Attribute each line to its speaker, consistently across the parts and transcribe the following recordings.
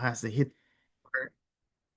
Speaker 1: has to hit,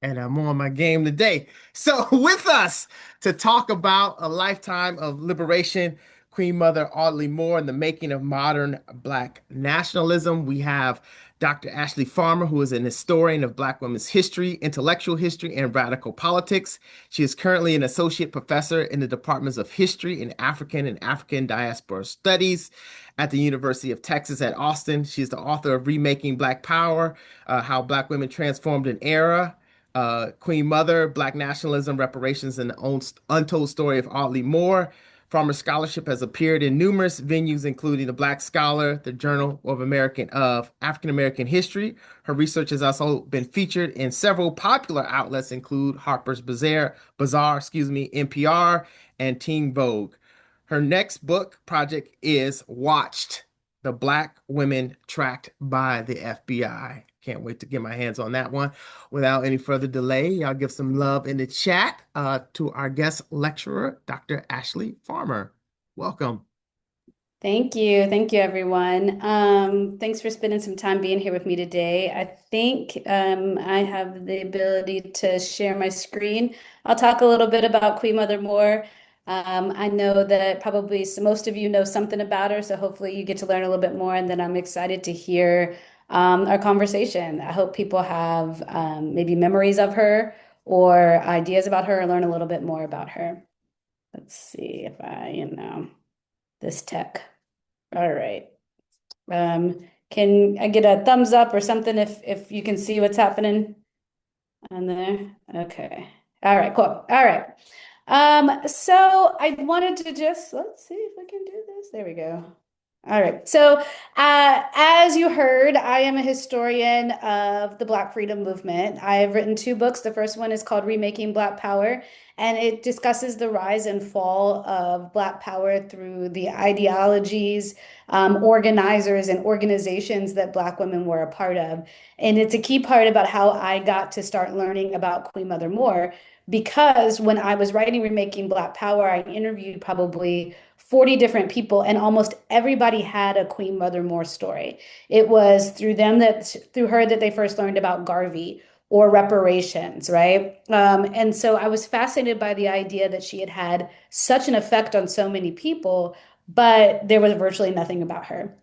Speaker 1: and I'm on my game today. So, with us to talk about a lifetime of liberation, Queen Mother Audley Moore and the making of modern Black nationalism, we have Dr. Ashley Farmer, who is an historian of Black women's history, intellectual history, and radical politics. She is currently an associate professor in the departments of history and African diaspora studies at the University of Texas at Austin. She is the author of Remaking Black Power, How Black Women Transformed an Era, Queen Mother, Black Nationalism, Reparations, and the Untold Story of Audley Moore. Farmer scholarship has appeared in numerous venues, including the Black Scholar, the Journal of African American History. Her research has also been featured in several popular outlets, include Harper's Bazaar, NPR, and Teen Vogue. Her next book project is Watched: The Black Women Tracked by the FBI. Can't wait to get my hands on that one. Without any further delay, y'all give some love in the chat to our guest lecturer, Dr. Ashley Farmer. Welcome.
Speaker 2: Thank you. Thank you, everyone. Thanks for spending some time being here with me today. I think I have the ability to share my screen. I'll talk a little bit about Queen Mother Moore. I know that probably most of you know something about her, so hopefully you get to learn a little bit more, and then I'm excited to hear our conversation. I hope people have maybe memories of her or ideas about her or learn a little bit more about her. Let's see if this tech. All right. Can I get a thumbs up or something if you can see what's happening on there? Okay. All right, cool. All right. So I wanted to let's see if I can do this. There we go. All right. So, as you heard, I am a historian of the Black Freedom Movement. I have written two books. The first one is called Remaking Black Power, and it discusses the rise and fall of Black power through the ideologies, organizers, and organizations that Black women were a part of. And it's a key part about how I got to start learning about Queen Mother Moore, because when I was writing Remaking Black Power, I interviewed probably 40 different people, and almost everybody had a Queen Mother Moore story. It was through her that they first learned about Garvey or reparations, right? And so I was fascinated by the idea that she had had such an effect on so many people, but there was virtually nothing about her.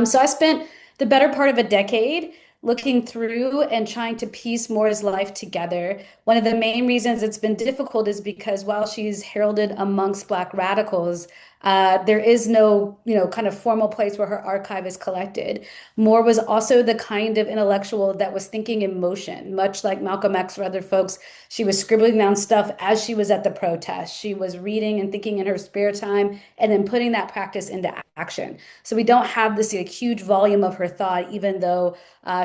Speaker 2: So I spent the better part of a decade looking through and trying to piece Moore's life together. One of the main reasons it's been difficult is because while she's heralded amongst Black radicals, there is no, kind of formal place where her archive is collected. Moore was also the kind of intellectual that was thinking in motion, much like Malcolm X or other folks. She was scribbling down stuff as she was at the protest. She was reading and thinking in her spare time and then putting that practice into action. So we don't have this huge volume of her thought, even though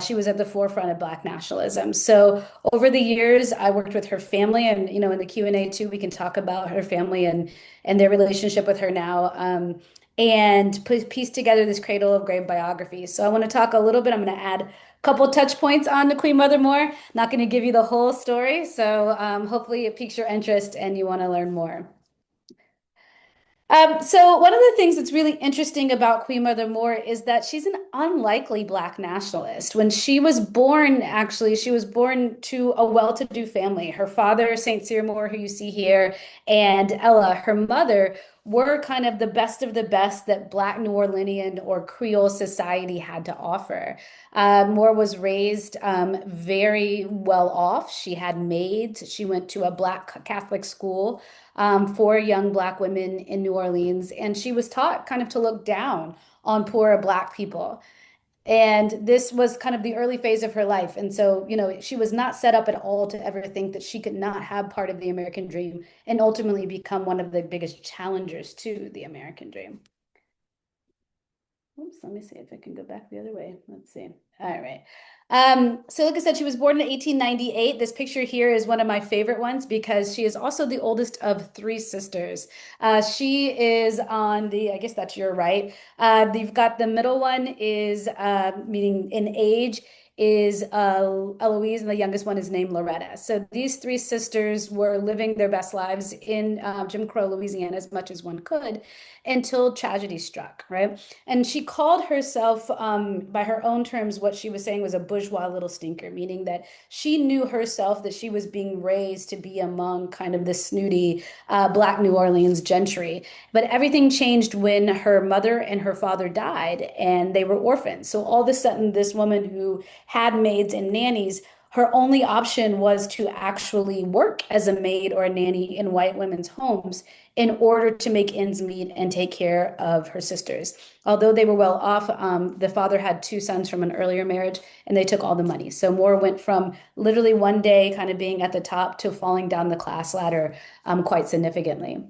Speaker 2: she was at the forefront of Black nationalism. So over the years, I worked with her family, and in the Q&A too, we can talk about her family and their relationship with her now. And piece together this cradle of grave biography. So I want to talk a little bit. I'm going to add a couple touch points on to Queen Mother Moore. Not going to give you the whole story. So hopefully it piques your interest and you want to learn more. So one of the things that's really interesting about Queen Mother Moore is that she's an unlikely Black nationalist. When she was born, actually, she was born to a well-to-do family. Her father, St. Cyr Moore, who you see here, and Ella, her mother, were kind of the best that Black New Orleanian or Creole society had to offer. Moore was raised very well off. She had maids. She went to a Black Catholic school for young Black women in New Orleans. And she was taught kind of to look down on poor Black people. And this was kind of the early phase of her life. And so, she was not set up at all to ever think that she could not have part of the American dream and ultimately become one of the biggest challengers to the American dream. Oops, let me see if I can go back the other way. Let's see. All right. So like I said, she was born in 1898. This picture here is one of my favorite ones because she is also the oldest of three sisters. She is on I guess that's your right. You've got the middle one is, meaning in age, is Eloise, and the youngest one is named Loretta. So these three sisters were living their best lives in Jim Crow, Louisiana, as much as one could, until tragedy struck, right? And she called herself, by her own terms, what she was saying was a bourgeois little stinker, meaning that she knew herself that she was being raised to be among kind of the snooty Black New Orleans gentry. But everything changed when her mother and her father died and they were orphans. So all of a sudden, this woman who had maids and nannies, her only option was to actually work as a maid or a nanny in white women's homes in order to make ends meet and take care of her sisters. Although they were well off, the father had two sons from an earlier marriage and they took all the money. So Moore went from literally one day kind of being at the top to falling down the class ladder quite significantly.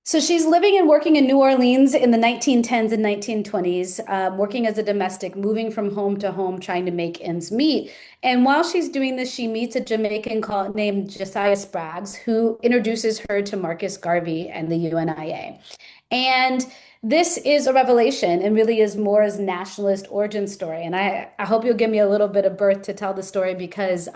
Speaker 2: So she's living and working in New Orleans in the 1910s and 1920s, working as a domestic, moving from home to home, trying to make ends meet. And while she's doing this, she meets a Jamaican named Josiah Spraggs, who introduces her to Marcus Garvey and the UNIA. And this is a revelation and really is Moore's nationalist origin story. And I hope you'll give me a little bit of birth to tell the story because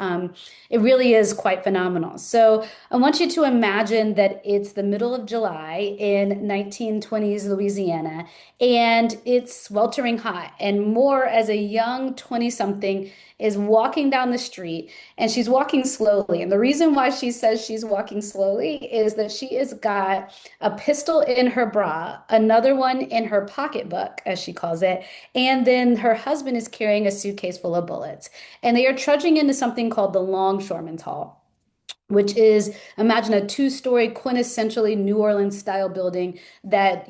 Speaker 2: it really is quite phenomenal. So I want you to imagine that it's the middle of July in 1920s Louisiana, and it's sweltering hot. And Moore, as a young 20-something, is walking down the street and she's walking slowly. And the reason why she says she's walking slowly is that she has got a pistol in her bra, another one in her pocketbook, as she calls it, and then her husband is carrying a suitcase full of bullets. And they are trudging into something called the Longshoremen's Hall, which is, imagine a two-story quintessentially New Orleans style building that,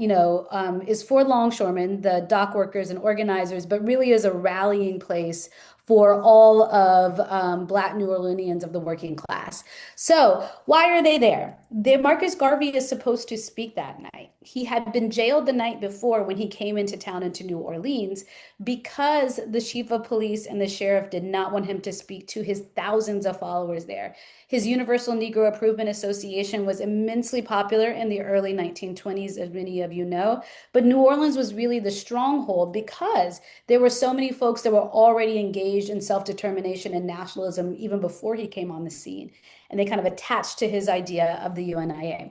Speaker 2: is for longshoremen, the dock workers and organizers, but really is a rallying place for all of Black New Orleanians of the working class. So why are they there? Marcus Garvey is supposed to speak that night. He had been jailed the night before when he came into town into New Orleans because the chief of police and the sheriff did not want him to speak to his thousands of followers there. His Universal Negro Improvement Association was immensely popular in the early 1920s, as many of you know, but New Orleans was really the stronghold because there were so many folks that were already engaged in self-determination and nationalism even before he came on the scene. And they kind of attached to his idea of the UNIA.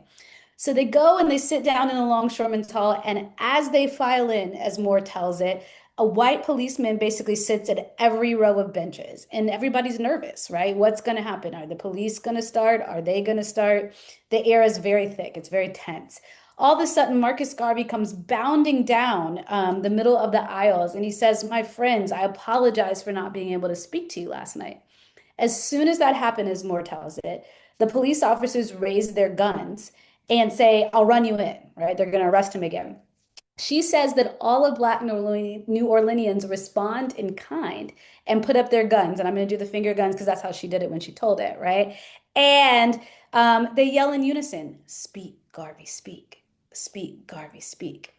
Speaker 2: So they go and they sit down in the Longshoremen's Hall, and as they file in, as Moore tells it, a white policeman basically sits at every row of benches, and everybody's nervous, right? What's going to happen? Are the police going to start? Are they going to start? The air is very thick. It's very tense. All of a sudden, Marcus Garvey comes bounding down the middle of the aisles, and he says, "My friends, I apologize for not being able to speak to you last night." As soon as that happened, as Moore tells it, the police officers raise their guns and say, "I'll run you in," right? They're going to arrest him again. She says that all of Black New Orleanians respond in kind and put up their guns. And I'm going to do the finger guns because that's how she did it when she told it, right? And they yell in unison, "Speak, Garvey, speak. Speak, Garvey, speak."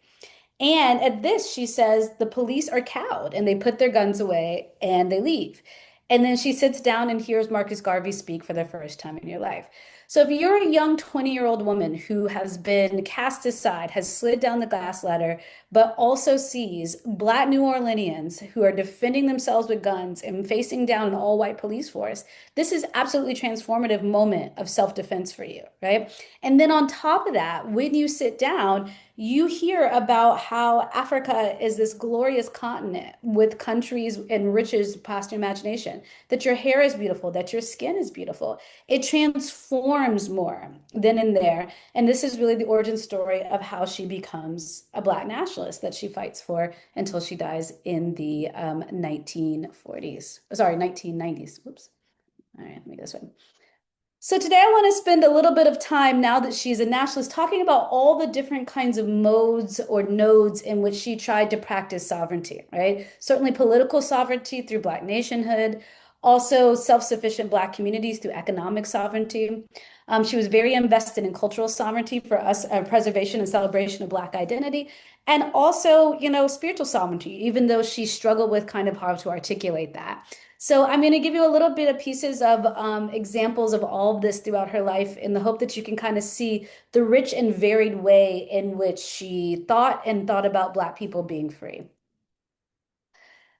Speaker 2: And at this, she says the police are cowed and they put their guns away and they leave. And then she sits down and hears Marcus Garvey speak for the first time in your life. So if you're a young 20-year-old woman who has been cast aside, has slid down the glass ladder, but also sees Black New Orleanians who are defending themselves with guns and facing down an all-white police force, this is absolutely transformative moment of self-defense for you, right? And then on top of that, when you sit down, you hear about how Africa is this glorious continent with countries and riches past your imagination, that your hair is beautiful, that your skin is beautiful. It transforms more than in there. And this is really the origin story of how she becomes a Black nationalist that she fights for until she dies in the 1940s. Sorry, 1990s. Whoops. All right, let me get this one. So today I want to spend a little bit of time now that she's a nationalist talking about all the different kinds of modes or nodes in which she tried to practice sovereignty, right? Certainly political sovereignty through Black nationhood, also self-sufficient Black communities through economic sovereignty. She was very invested in cultural sovereignty for us, preservation and celebration of Black identity, and also, spiritual sovereignty, even though she struggled with kind of how to articulate that. So I'm going to give you a little bit of pieces of examples of all of this throughout her life in the hope that you can kind of see the rich and varied way in which she thought about Black people being free.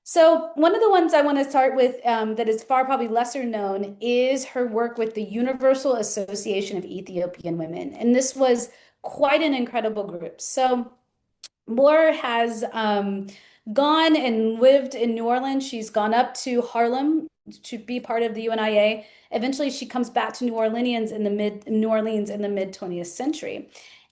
Speaker 2: So one of the ones I want to start with that is far probably lesser known is her work with the Universal Association of Ethiopian Women. And this was quite an incredible group. So Moore has gone and lived in New Orleans. She's gone up to Harlem to be part of the UNIA. Eventually, she comes back to New Orleans in the mid 20th century.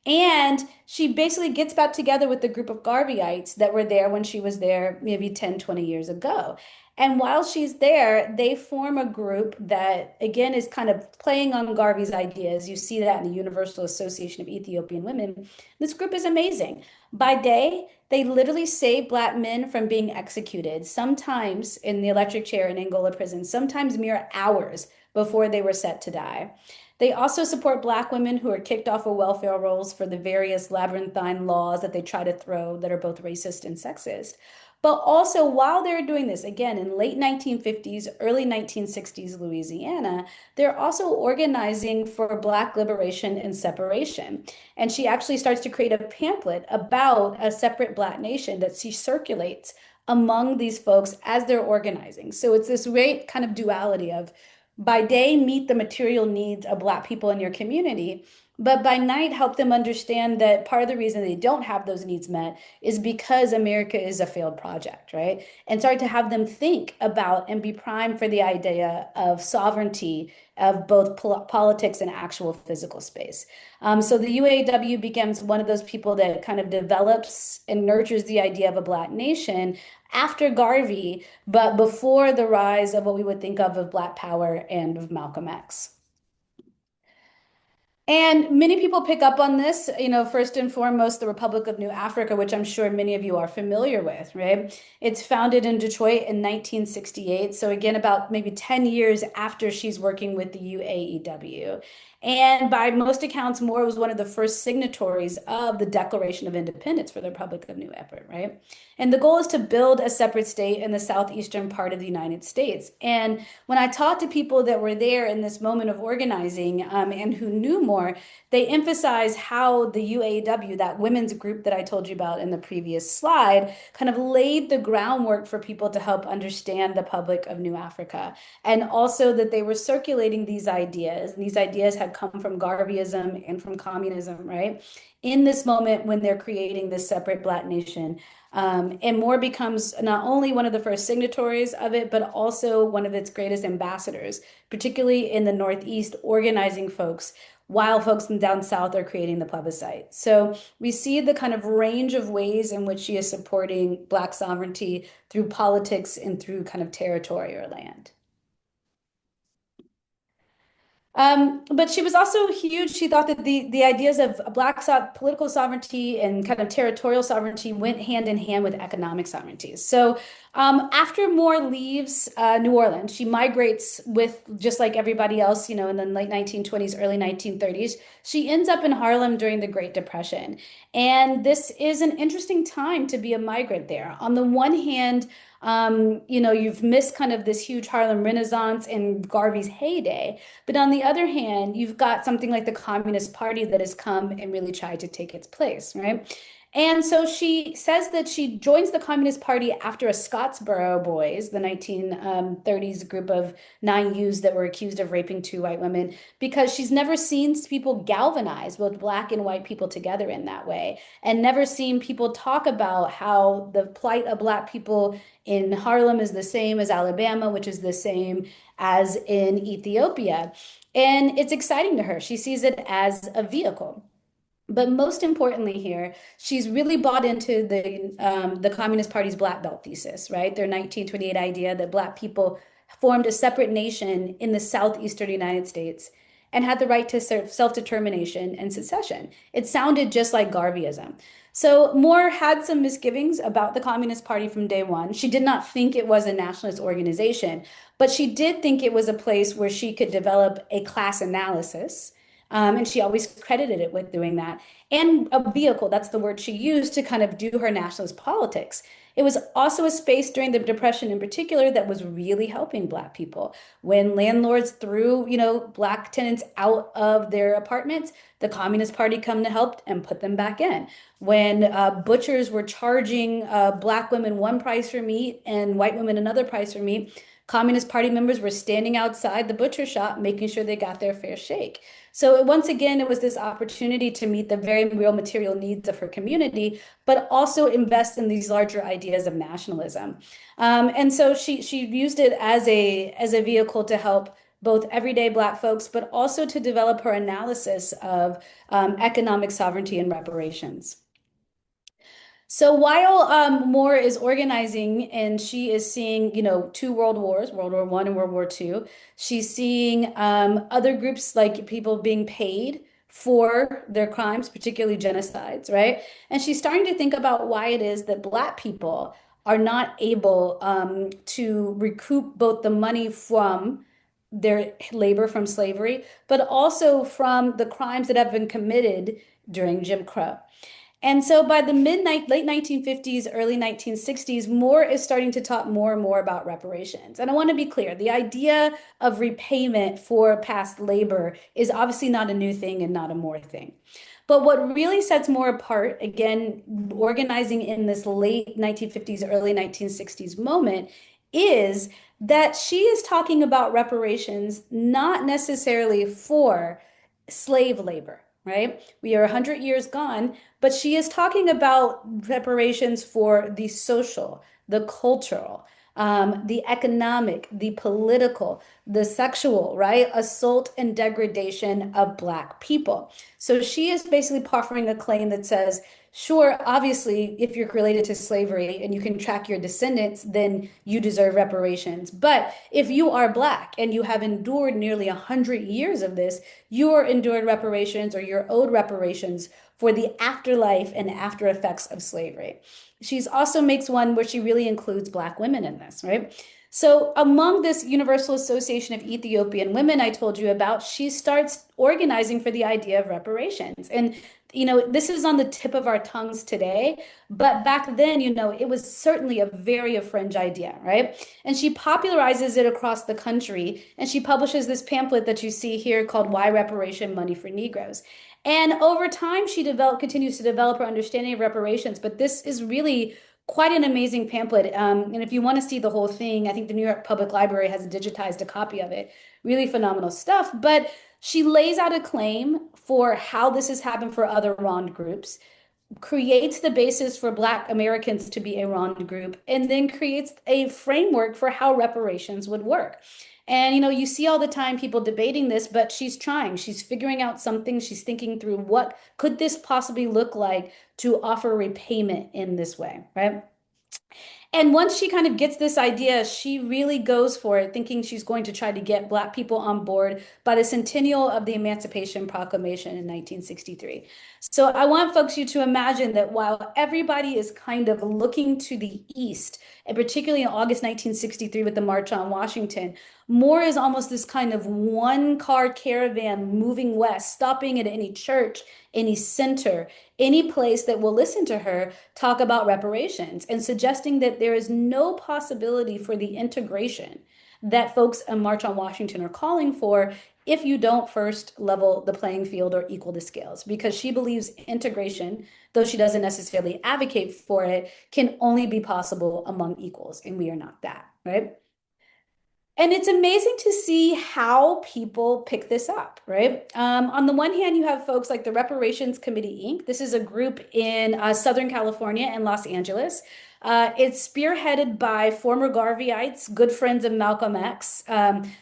Speaker 2: And she basically gets back together with the group of Garveyites that were there when she was there maybe 10, 20 years ago. And while she's there, they form a group that, again, is kind of playing on Garvey's ideas. You see that in the Universal Association of Ethiopian Women. This group is amazing. By day, they literally save Black men from being executed, sometimes in the electric chair in Angola prison, sometimes mere hours before they were set to die. They also support Black women who are kicked off of welfare rolls for the various labyrinthine laws that they try to throw that are both racist and sexist. But also, while they're doing this, again, in late 1950s, early 1960s Louisiana, they're also organizing for Black liberation and separation. And she actually starts to create a pamphlet about a separate Black nation that she circulates among these folks as they're organizing. So it's this great kind of duality of by day, meet the material needs of Black people in your community, but by night, help them understand that part of the reason they don't have those needs met is because America is a failed project, right? And start to have them think about and be primed for the idea of sovereignty of both politics and actual physical space. So the UAW becomes one of those people that kind of develops and nurtures the idea of a Black nation after Garvey, but before the rise of what we would think of Black Power and of Malcolm X. And many people pick up on this, first and foremost, the Republic of New Africa, which I'm sure many of you are familiar with, right? It's founded in Detroit in 1968. So, again, about maybe 10 years after she's working with the UAEW. And by most accounts, Moore was one of the first signatories of the Declaration of Independence for the Republic of New Africa, right? And the goal is to build a separate state in the southeastern part of the United States. And when I talked to people that were there in this moment of organizing and who knew more, they emphasize how the UAW, that women's group that I told you about in the previous slide, kind of laid the groundwork for people to help understand the Republic of New Africa. And also that they were circulating these ideas. And these ideas had come from Garveyism and from communism, right? In this moment when they're creating this separate Black nation. And Moore becomes not only one of the first signatories of it, but also one of its greatest ambassadors, particularly in the Northeast, organizing folks while folks down south are creating the plebiscite. So we see the kind of range of ways in which she is supporting Black sovereignty through politics and through kind of territory or land. But she was also huge. She thought that the ideas of political sovereignty and kind of territorial sovereignty went hand in hand with economic sovereignties. So after Moore leaves New Orleans, she migrates with just like everybody else, in the late 1920s, early 1930s. She ends up in Harlem during the Great Depression. And this is an interesting time to be a migrant there. On the one hand, you've missed kind of this huge Harlem Renaissance and Garvey's heyday. But on the other hand, you've got something like the Communist Party that has come and really tried to take its place, right? And so she says that she joins the Communist Party after a Scottsboro Boys, the 1930s group of 9 youths that were accused of raping 2 white women, because she's never seen people galvanize both Black and white people together in that way, and never seen people talk about how the plight of Black people in Harlem is the same as Alabama, which is the same as in Ethiopia. And it's exciting to her. She sees it as a vehicle. But most importantly here, she's really bought into the Communist Party's Black Belt thesis, right? Their 1928 idea that Black people formed a separate nation in the southeastern United States and had the right to self-determination and secession. It sounded just like Garveyism. So Moore had some misgivings about the Communist Party from day one. She did not think it was a nationalist organization, but she did think it was a place where she could develop a class analysis. And she always credited it with doing that. And a vehicle, that's the word she used to kind of do her nationalist politics. It was also a space during the Depression in particular that was really helping Black people. When landlords threw, Black tenants out of their apartments, the Communist Party come to help and put them back in. When butchers were charging Black women one price for meat and white women another price for meat, Communist Party members were standing outside the butcher shop making sure they got their fair shake. So once again, it was this opportunity to meet the very real material needs of her community, but also invest in these larger ideas of nationalism. And so she used it as a vehicle to help both everyday Black folks, but also to develop her analysis of economic sovereignty and reparations. So while Moore is organizing and she is seeing, two world wars, World War I and World War II, she's seeing other groups like people being paid for their crimes, particularly genocides, right? And she's starting to think about why it is that Black people are not able to recoup both the money from their labor from slavery, but also from the crimes that have been committed during Jim Crow. And so by the late 1950s, early 1960s, Moore is starting to talk more and more about reparations. And I want to be clear, the idea of repayment for past labor is obviously not a new thing and not a Moore thing. But what really sets Moore apart, again, organizing in this late 1950s, early 1960s moment, is that she is talking about reparations not necessarily for slave labor, right? We are 100 years gone, but she is talking about reparations for the social, the cultural, the economic, the political, the sexual, right? Assault and degradation of Black people. So she is basically offering a claim that says, sure, obviously, if you're related to slavery and you can track your descendants, then you deserve reparations. But if you are Black and you have endured nearly 100 years of this, you're endured reparations or you're owed reparations for the afterlife and after effects of slavery. She's also makes one where she really includes Black women in this, right? So among this Universal Association of Ethiopian Women I told you about, she starts organizing for the idea of reparations. And this is on the tip of our tongues today, but back then, it was certainly a very fringe idea, right? And she popularizes it across the country, and she publishes this pamphlet that you see here called Why Reparation Money for Negroes. And over time, she continues to develop her understanding of reparations, but this is really quite an amazing pamphlet. And if you want to see the whole thing, I think the New York Public Library has digitized a copy of it. Really phenomenal stuff. But she lays out a claim for how this has happened for other wronged groups, creates the basis for Black Americans to be a wronged group, and then creates a framework for how reparations would work. And you see all the time people debating this, but she's trying. She's figuring out something. She's thinking through what could this possibly look like to offer repayment in this way, right? And once she kind of gets this idea, she really goes for it, thinking she's going to try to get Black people on board by the centennial of the Emancipation Proclamation in 1963. So I want folks you to imagine that while everybody is kind of looking to the east, and particularly in August 1963 with the March on Washington, Moore is almost this kind of one-car caravan moving west, stopping at any church, any center, any place that will listen to her talk about reparations and suggesting that there is no possibility for the integration that folks in March on Washington are calling for if you don't first level the playing field or equal the scales. Because she believes integration, though she doesn't necessarily advocate for it, can only be possible among equals, and we are not that, right? And it's amazing to see how people pick this up, right? On the one hand, you have folks like the Reparations Committee, Inc. This is a group in Southern California and Los Angeles. It's spearheaded by former Garveyites, good friends of Malcolm X,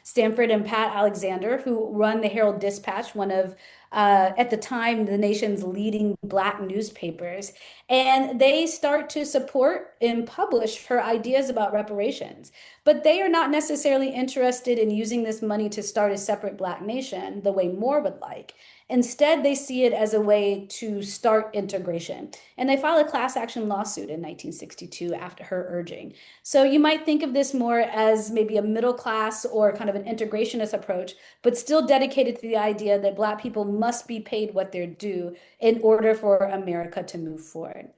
Speaker 2: Stanford and Pat Alexander, who run the Herald Dispatch, one of at the time, the nation's leading Black newspapers. And they start to support and publish her ideas about reparations. But they are not necessarily interested in using this money to start a separate Black nation the way Moore would like. Instead, they see it as a way to start integration. And they file a class action lawsuit in 1962 after her urging. So you might think of this more as maybe a middle class or kind of an integrationist approach, but still dedicated to the idea that Black people must be paid what they're due in order for America to move forward.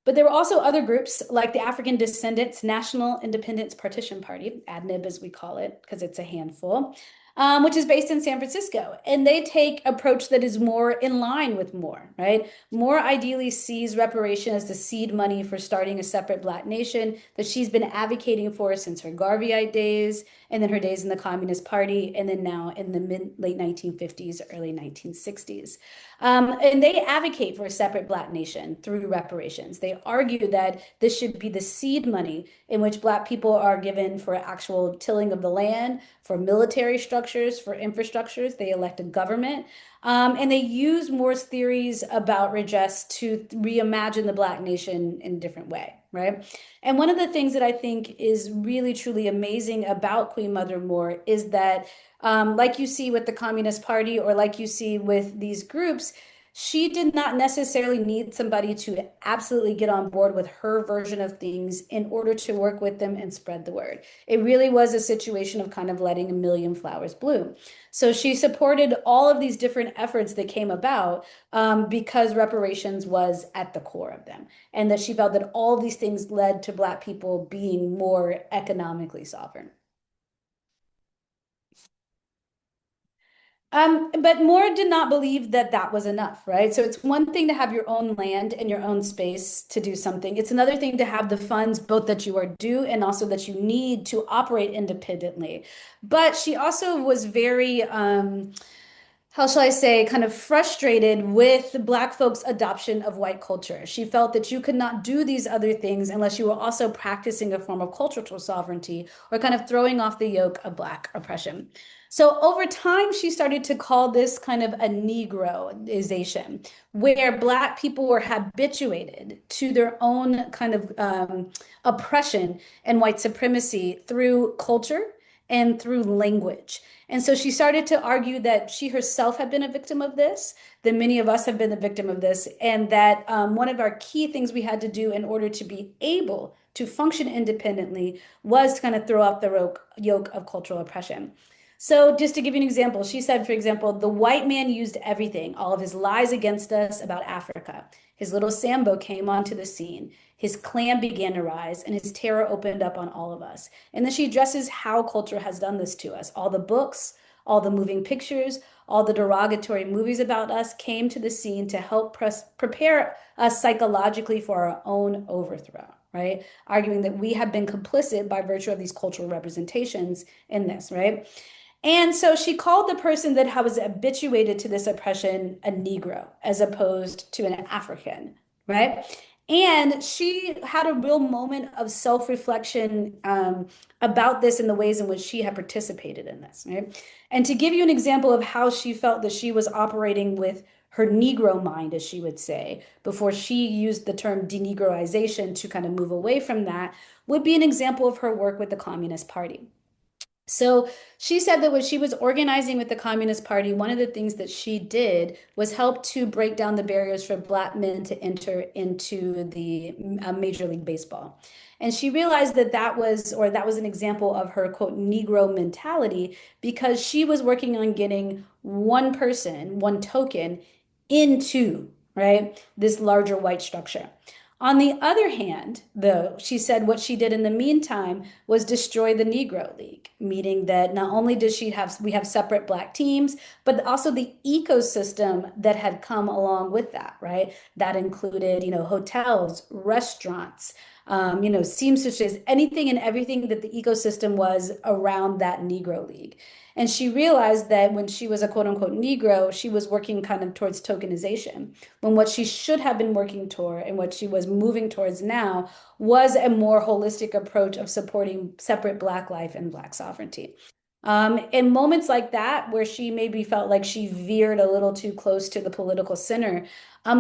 Speaker 2: But there were also other groups like the African Descendants National Independence Partition Party, ADNIB as we call it, because it's a handful. which is based in San Francisco. And they take approach that is more in line with Moore, right? Moore ideally sees reparation as the seed money for starting a separate Black nation that she's been advocating for since her Garveyite days, and then her days in the Communist Party, and then now in the late 1950s, early 1960s. And they advocate for a separate Black nation through reparations. They argue that this should be the seed money in which Black people are given for actual tilling of the land, for military structures, for infrastructures. They elect a government. And they use Moore's theories about redress to reimagine the Black nation in a different way, right? And one of the things that I think is really, truly amazing about Queen Mother Moore is that, like you see with the Communist Party or like you see with these groups, she did not necessarily need somebody to absolutely get on board with her version of things in order to work with them and spread the word. It really was a situation of kind of letting a million flowers bloom. So she supported all of these different efforts that came about because reparations was at the core of them, and that she felt that all these things led to Black people being more economically sovereign. But Moore did not believe that that was enough, right? So it's one thing to have your own land and your own space to do something. It's another thing to have the funds both that you are due and also that you need to operate independently. But she also was very, how shall I say, kind of frustrated with Black folks' adoption of white culture. She felt that you could not do these other things unless you were also practicing a form of cultural sovereignty or kind of throwing off the yoke of Black oppression. So over time, she started to call this kind of a Negroization, where Black people were habituated to their own kind of oppression and white supremacy through culture and through language. And so she started to argue that she herself had been a victim of this, that many of us have been the victim of this, and that one of our key things we had to do in order to be able to function independently was to kind of throw off the yoke of cultural oppression. So, just to give you an example, she said, for example, the white man used everything, all of his lies against us about Africa. His little Sambo came onto the scene. His clan began to rise, and his terror opened up on all of us. And then she addresses how culture has done this to us. All the books, all the moving pictures, all the derogatory movies about us came to the scene to help prepare us psychologically for our own overthrow, right? Arguing that we have been complicit by virtue of these cultural representations in this, right? And so she called the person that was habituated to this oppression a Negro as opposed to an African, right? And she had a real moment of self-reflection about this and the ways in which she had participated in this, right? And to give you an example of how she felt that she was operating with her Negro mind, as she would say, before she used the term denegroization to kind of move away from that, would be an example of her work with the Communist Party. So she said that when she was organizing with the Communist Party, one of the things that she did was help to break down the barriers for Black men to enter into the Major League Baseball. And she realized that that was an example of her, quote, Negro mentality, because she was working on getting one person, one token into, right, this larger white structure. On the other hand, though, she said what she did in the meantime was destroy the Negro League, meaning that not only does we have separate Black teams, but also the ecosystem that had come along with that, right? That included, hotels, restaurants, seamstresses, anything and everything that the ecosystem was around that Negro League. And she realized that when she was a quote unquote Negro, she was working kind of towards tokenization, when what she should have been working toward and what she was moving towards now was a more holistic approach of supporting separate Black life and Black sovereignty. In moments like that, where she maybe felt like she veered a little too close to the political center,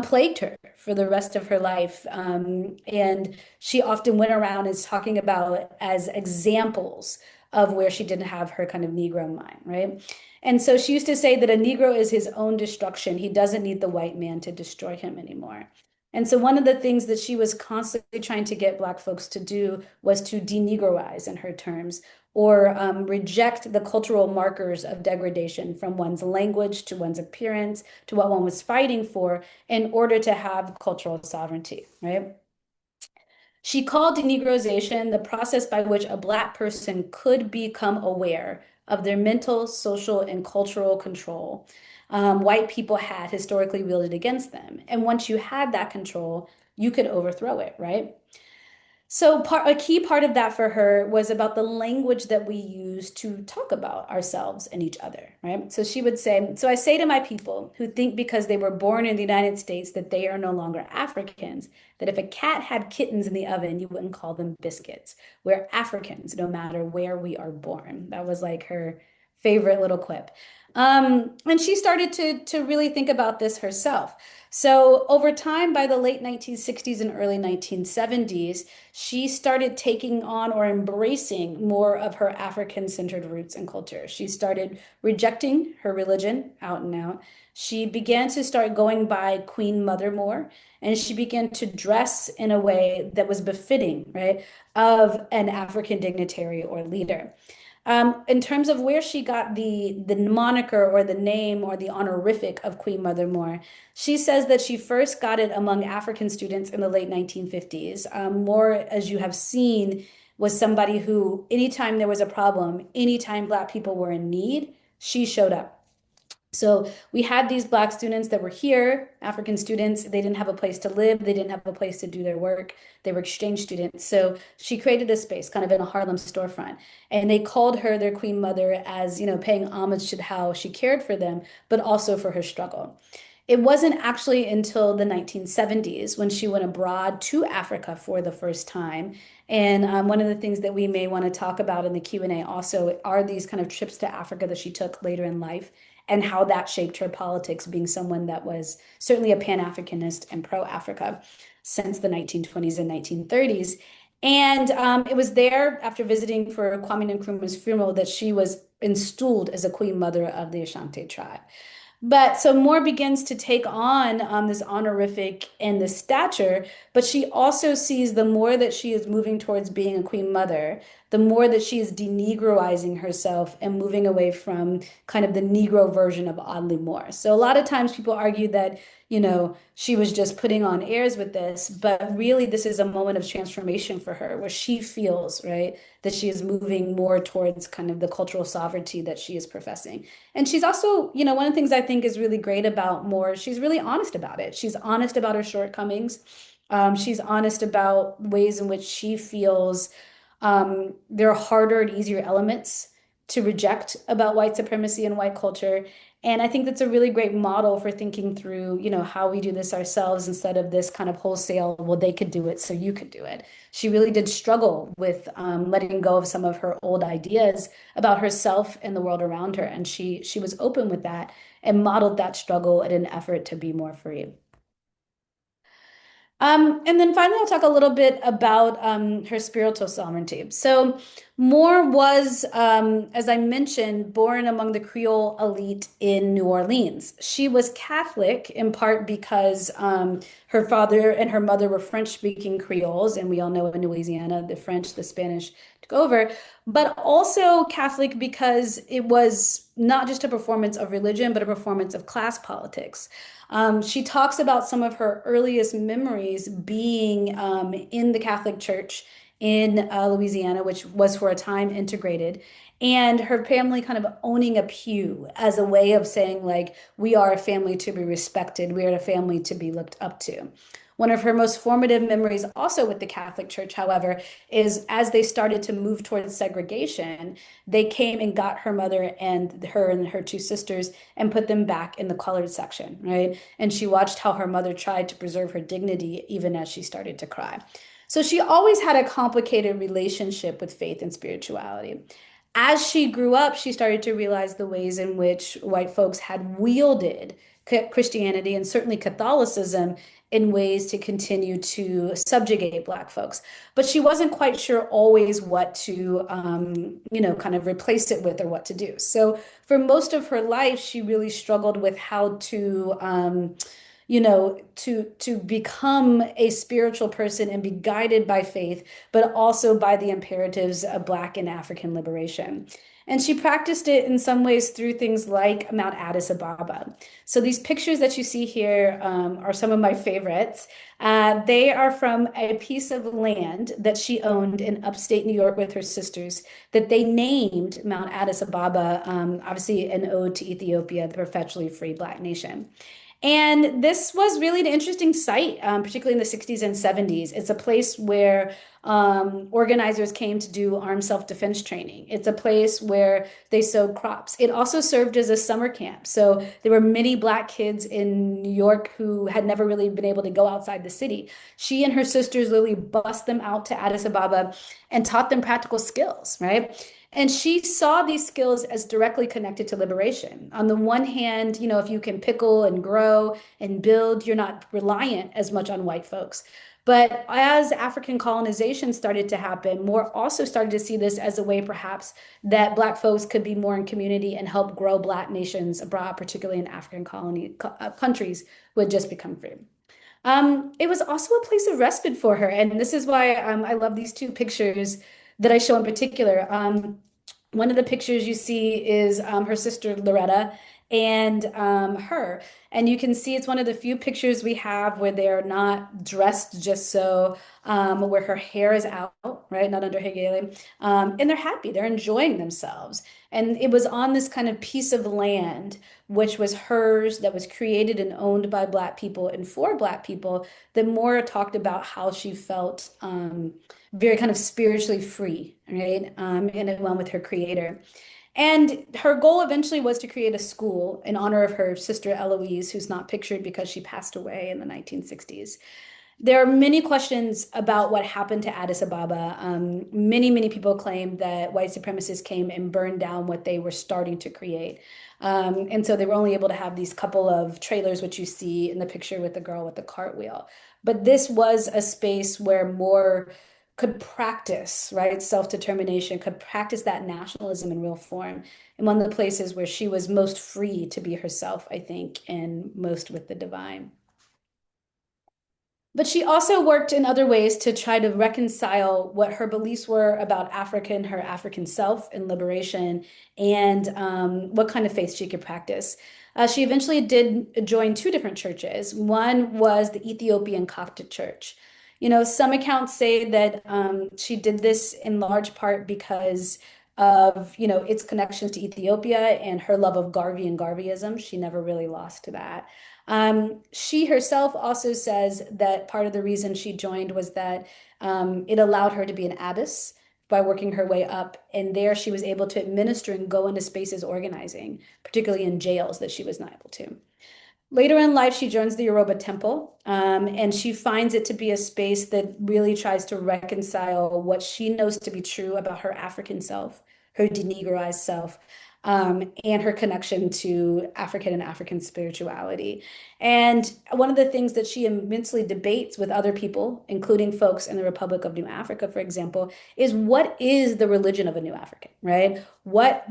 Speaker 2: plagued her for the rest of her life. And she often went around as talking about as examples of where she didn't have her kind of Negro mind, right? And so she used to say that a Negro is his own destruction. He doesn't need the white man to destroy him anymore. And so one of the things that she was constantly trying to get Black folks to do was to denegroize, in her terms, or reject the cultural markers of degradation from one's language to one's appearance to what one was fighting for in order to have cultural sovereignty, right? She called denegroization the process by which a Black person could become aware of their mental, social, and cultural control white people had historically wielded against them. And once you had that control, you could overthrow it, right? So a key part of that for her was about the language that we use to talk about ourselves and each other, right? So she would say, so I say to my people who think because they were born in the United States that they are no longer Africans, that if a cat had kittens in the oven, you wouldn't call them biscuits. We're Africans, no matter where we are born. That was like her favorite little quip. And she started to really think about this herself. So over time, by the late 1960s and early 1970s, she started taking on or embracing more of her African-centered roots and culture. She started rejecting her religion out and out. She began to start going by Queen Mother Moore, and she began to dress in a way that was befitting, right, of an African dignitary or leader. In terms of where she got the moniker or the name or the honorific of Queen Mother Moore, she says that she first got it among African students in the late 1950s. Moore, as you have seen, was somebody who, anytime there was a problem, anytime Black people were in need, she showed up. So we had these Black students that were here, African students. They didn't have a place to live. They didn't have a place to do their work. They were exchange students. So she created a space kind of in a Harlem storefront. And they called her their Queen Mother as, paying homage to how she cared for them, but also for her struggle. It wasn't actually until the 1970s when she went abroad to Africa for the first time. And one of the things that we may want to talk about in the Q&A also are these kind of trips to Africa that she took later in life and how that shaped her politics, being someone that was certainly a Pan-Africanist and pro-Africa since the 1920s and 1930s. And it was there, after visiting for Kwame Nkrumah's funeral, that she was installed as a Queen Mother of the Ashanti tribe. But so Moore begins to take on this honorific and this stature, but she also sees the more that she is moving towards being a queen mother, the more that she is denegroizing herself and moving away from kind of the Negro version of Audley Moore. So a lot of times people argue that, she was just putting on airs with this, but really this is a moment of transformation for her where she feels, right, that she is moving more towards kind of the cultural sovereignty that she is professing. And she's also, one of the things I think is really great about Moore, she's really honest about it. She's honest about her shortcomings. She's honest about ways in which she feels there are harder and easier elements to reject about white supremacy and white culture. And I think that's a really great model for thinking through, how we do this ourselves instead of this kind of wholesale, well, they could do it, so you could do it. She really did struggle with letting go of some of her old ideas about herself and the world around her. And she was open with that and modeled that struggle in an effort to be more free. And then finally, I'll talk a little bit about her spiritual sovereignty. So Moore was, as I mentioned, born among the Creole elite in New Orleans. She was Catholic in part because her father and her mother were French-speaking Creoles, and we all know in Louisiana, the French, the Spanish took over, but also Catholic because it was not just a performance of religion, but a performance of class politics. She talks about some of her earliest memories being in the Catholic Church in Louisiana, which was for a time integrated, and her family kind of owning a pew as a way of saying, like, we are a family to be respected, we are a family to be looked up to. One of her most formative memories also with the Catholic Church, however, is as they started to move towards segregation, they came and got her mother and her two sisters and put them back in the colored section, right? And she watched how her mother tried to preserve her dignity even as she started to cry. So she always had a complicated relationship with faith and spirituality. As she grew up, she started to realize the ways in which white folks had wielded Christianity and certainly Catholicism in ways to continue to subjugate Black folks. But she wasn't quite sure always what to, kind of replace it with or what to do. So for most of her life, she really struggled with how to, to become a spiritual person and be guided by faith, but also by the imperatives of Black and African liberation. And she practiced it in some ways through things like Mount Addis Ababa. So these pictures that you see here are some of my favorites. They are from a piece of land that she owned in upstate New York with her sisters that they named Mount Addis Ababa, obviously an ode to Ethiopia, the perpetually free Black nation. And this was really an interesting site, particularly in the 60s and 70s. It's a place where organizers came to do armed self-defense training. It's a place where they sowed crops. It also served as a summer camp. So there were many Black kids in New York who had never really been able to go outside the city. She and her sisters literally bussed them out to Addis Ababa and taught them practical skills, right? And she saw these skills as directly connected to liberation. On the one hand, if you can pickle and grow and build, you're not reliant as much on white folks. But as African colonization started to happen, more also started to see this as a way, perhaps, that Black folks could be more in community and help grow Black nations abroad, particularly in African countries who had just become free. It was also a place of respite for her. And this is why I love these two pictures that I show in particular. One of the pictures you see is her sister Loretta and her. And you can see it's one of the few pictures we have where they're not dressed just so, where her hair is out, right? Not under regalia. And they're happy, they're enjoying themselves. And it was on this kind of piece of land, which was hers, that was created and owned by Black people and for Black people, that Moore talked about how she felt very kind of spiritually free, right? And at one with her creator. And her goal eventually was to create a school in honor of her sister Eloise, who's not pictured because she passed away in the 1960s. There are many questions about what happened to Addis Ababa. Many people claim that white supremacists came and burned down what they were starting to create. And so they were only able to have these couple of trailers, which you see in the picture with the girl with the cartwheel. But this was a space where more could practice, right, self-determination, could practice that nationalism in real form. And one of the places where she was most free to be herself, I think, and most with the divine. But she also worked in other ways to try to reconcile what her beliefs were about her African self and liberation, and what kind of faith she could practice. She eventually did join two different churches. One was the Ethiopian Coptic Church. Some accounts say that she did this in large part because of, its connections to Ethiopia and her love of Garvey and Garveyism. She never really lost to that. She herself also says that part of the reason she joined was that it allowed her to be an abbess by working her way up. And there she was able to administer and go into spaces organizing, particularly in jails that she was not able to. Later in life, she joins the Yoruba temple, and she finds it to be a space that really tries to reconcile what she knows to be true about her African self, her denegroized self, and her connection to African and African spirituality. And one of the things that she immensely debates with other people, including folks in the Republic of New Africa, for example, is what is the religion of a New African, right? What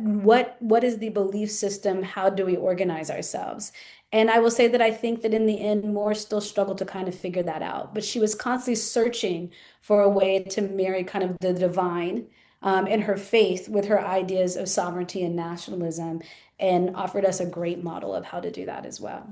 Speaker 2: is the belief system? How do we organize ourselves? And I will say that I think that in the end, Moore still struggled to kind of figure that out. But she was constantly searching for a way to marry kind of the divine and her faith with her ideas of sovereignty and nationalism, and offered us a great model of how to do that as well.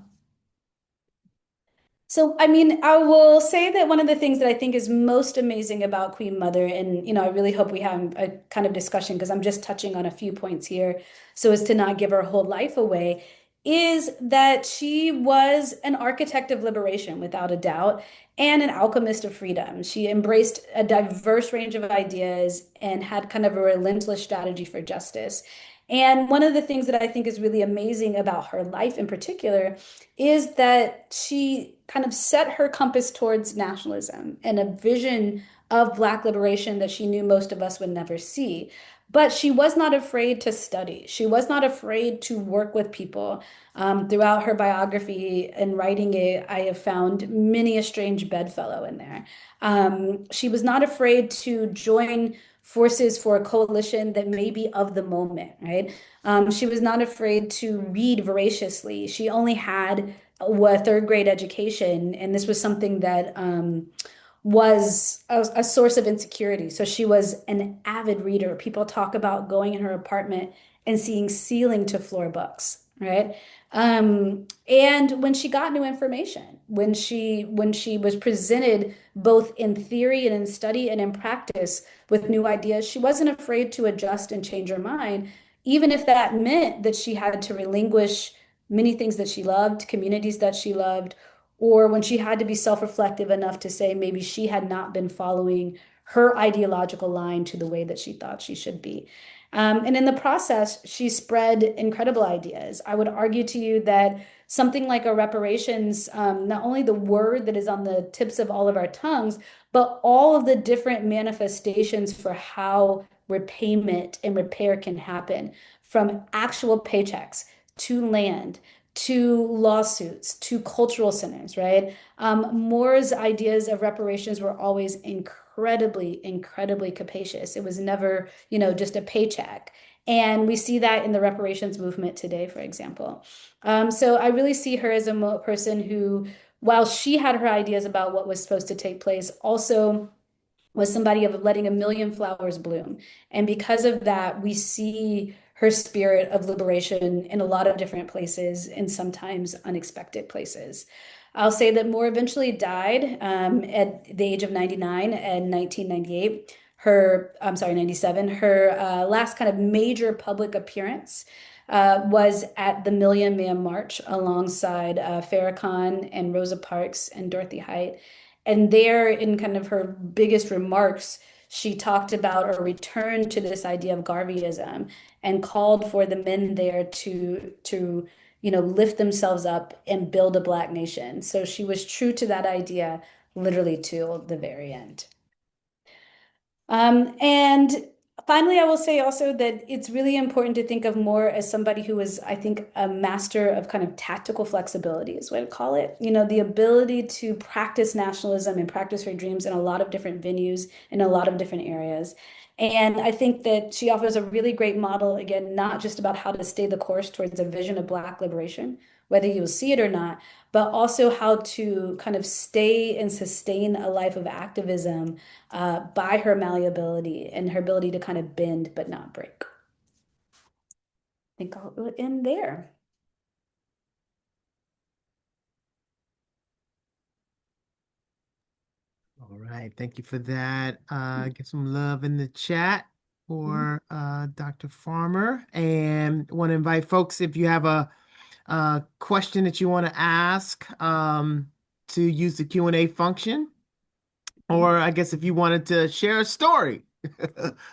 Speaker 2: So, I mean, I will say that one of the things that I think is most amazing about Queen Mother, and I really hope we have a kind of discussion because I'm just touching on a few points here so as to not give her whole life away, is that she was an architect of liberation without a doubt and an alchemist of freedom. She embraced a diverse range of ideas and had kind of a relentless strategy for justice. And one of the things that I think is really amazing about her life in particular is that she kind of set her compass towards nationalism and a vision of Black liberation that she knew most of us would never see. But she was not afraid to study. She was not afraid to work with people. Throughout her biography and writing it, I have found many a strange bedfellow in there. She was not afraid to join forces for a coalition that may be of the moment, right? She was not afraid to read voraciously. She only had a third grade education, and this was something that was a source of insecurity. So she was an avid reader. People talk about going in her apartment and seeing ceiling to floor books, right? And when she got new information, when she was presented both in theory and in study and in practice with new ideas, she wasn't afraid to adjust and change her mind, even if that meant that she had to relinquish many things that she loved, communities that she loved, or when she had to be self-reflective enough to say maybe she had not been following her ideological line to the way that she thought she should be. And in the process, she spread incredible ideas. I would argue to you that something like a reparations, not only the word that is on the tips of all of our tongues, but all of the different manifestations for how repayment and repair can happen, from actual paychecks to land to lawsuits, to cultural centers, right? Moore's ideas of reparations were always incredibly, incredibly capacious. It was never, just a paycheck. And we see that in the reparations movement today, for example. So I really see her as a person who, while she had her ideas about what was supposed to take place, also was somebody of letting a million flowers bloom. And because of that, we see her spirit of liberation in a lot of different places and sometimes unexpected places. I'll say that Moore eventually died at the age of 99 in 1998. I'm sorry, 97. Her last kind of major public appearance was at the Million Man March alongside Farrakhan and Rosa Parks and Dorothy Height. And there, in kind of her biggest remarks, she talked about or returned to this idea of Garveyism and called for the men there to lift themselves up and build a Black nation. So she was true to that idea literally to the very end. And finally, I will say also that it's really important to think of Moore as somebody who is, I think, a master of kind of tactical flexibility, is what I call it. The ability to practice nationalism and practice her dreams in a lot of different venues, in a lot of different areas. And I think that she offers a really great model, again, not just about how to stay the course towards a vision of Black liberation, whether you'll see it or not, but also how to kind of stay and sustain a life of activism by her malleability and her ability to kind of bend but not break. I think I'll end there.
Speaker 1: All right, thank you for that. Get some love in the chat for Dr. Farmer, and want to invite folks if you have a question that you want to ask to use the Q&A function, or I guess if you wanted to share a story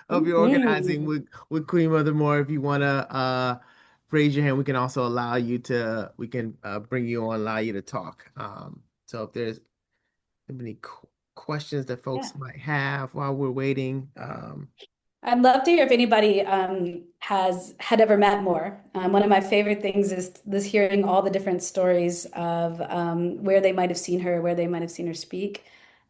Speaker 1: of your organizing
Speaker 2: Mhm.
Speaker 1: with Queen Mother Moore, if you want to raise your hand, we can also allow you to we can bring you on, allow you to talk. So if there's any questions that
Speaker 2: Yeah.
Speaker 1: folks might have while we're waiting.
Speaker 2: I'd love to hear if anybody has had ever met Moore. One of my favorite things is this hearing all the different stories of where they might have seen her, where they might have seen her speak.